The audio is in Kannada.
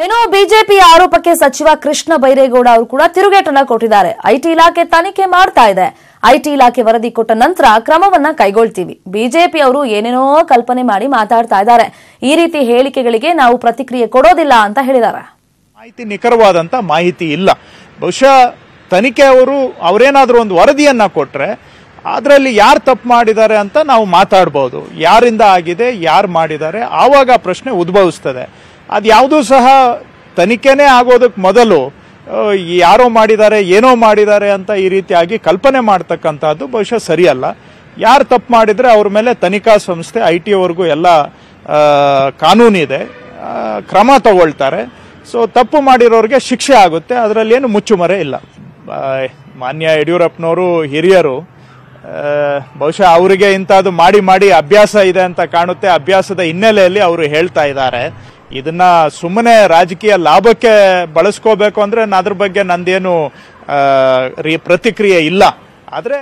ಇನ್ನು ಬಿಜೆಪಿಯ ಆರೋಪಕ್ಕೆ ಸಚಿವ ಕೃಷ್ಣ ಬೈರೇಗೌಡ ಅವರು ಕೂಡ ತಿರುಗೇಟನ್ನ ಕೊಟ್ಟಿದ್ದಾರೆ. ಐಟಿ ಇಲಾಖೆ ತನಿಖೆ ಮಾಡ್ತಾ ಇದೆ. ಐಟಿ ಇಲಾಖೆ ವರದಿ ಕೊಟ್ಟ ನಂತರ ಕ್ರಮವನ್ನ ಕೈಗೊಳ್ತೀವಿ. ಬಿಜೆಪಿ ಅವರು ಏನೇನೋ ಕಲ್ಪನೆ ಮಾಡಿ ಮಾತಾಡ್ತಾ ಇದ್ದಾರೆ. ಈ ರೀತಿ ಹೇಳಿಕೆಗಳಿಗೆ ನಾವು ಪ್ರತಿಕ್ರಿಯೆ ಕೊಡೋದಿಲ್ಲ ಅಂತ ಹೇಳಿದ್ದಾರೆ. ಮಾಹಿತಿ ನಿಖರವಾದಂತ ಮಾಹಿತಿ ಇಲ್ಲ. ಬಹುಶಃ ತನಿಖೆ ಅವರೇನಾದ್ರೂ ಒಂದು ವರದಿಯನ್ನ ಕೊಟ್ರೆ ಅದರಲ್ಲಿ ಯಾರು ತಪ್ಪು ಮಾಡಿದ್ದಾರೆ ಅಂತ ನಾವು ಮಾತಾಡಬಹುದು. ಯಾರಿಂದ ಆಗಿದೆ, ಯಾರು ಮಾಡಿದ್ದಾರೆ, ಆವಾಗ ಪ್ರಶ್ನೆ ಉದ್ಭವಿಸ್ತದೆ. ಅದು ಯಾವುದೂ ಸಹ ತನಿಖೆನೇ ಆಗೋದಕ್ಕೆ ಮೊದಲು ಯಾರೋ ಮಾಡಿದ್ದಾರೆ, ಏನೋ ಮಾಡಿದ್ದಾರೆ ಅಂತ ಈ ರೀತಿಯಾಗಿ ಕಲ್ಪನೆ ಮಾಡ್ತಕ್ಕಂಥದ್ದು ಬಹುಶಃ ಸರಿಯಲ್ಲ. ಯಾರು ತಪ್ಪು ಮಾಡಿದ್ರೆ ಅವ್ರ ಮೇಲೆ ತನಿಖಾ ಸಂಸ್ಥೆ ಐಟಿ ಅವರೆಗೂ ಎಲ್ಲ ಕಾನೂನಿದೆ, ಕ್ರಮ ತಗೊಳ್ತಾರೆ. ಸೊ ತಪ್ಪು ಮಾಡಿರೋರಿಗೆ ಶಿಕ್ಷೆ ಆಗುತ್ತೆ, ಅದರಲ್ಲಿ ಏನು ಮುಚ್ಚುಮರೆ ಇಲ್ಲ. ಮಾನ್ಯ ಯಡಿಯೂರಪ್ಪನವರು ಹಿರಿಯರು, ಬಹುಶಃ ಅವರಿಗೆ ಇಂಥದ್ದು ಮಾಡಿ ಮಾಡಿ ಅಭ್ಯಾಸ ಇದೆ ಅಂತ ಕಾಣುತ್ತೆ. ಅಭ್ಯಾಸದ ಹಿನ್ನೆಲೆಯಲ್ಲಿ ಅವರು ಹೇಳ್ತಾ ಇದ್ದಾರೆ. ಇದನ್ನ ಸುಮ್ಮನೆ ರಾಜಕೀಯ ಲಾಭಕ್ಕೆ ಬಳಸ್ಕೋಬೇಕು ಅಂದ್ರೆ ಅದ್ರ ಬಗ್ಗೆ ನಂದೇನು ಪ್ರತಿಕ್ರಿಯೆ ಇಲ್ಲ. ಆದ್ರೆ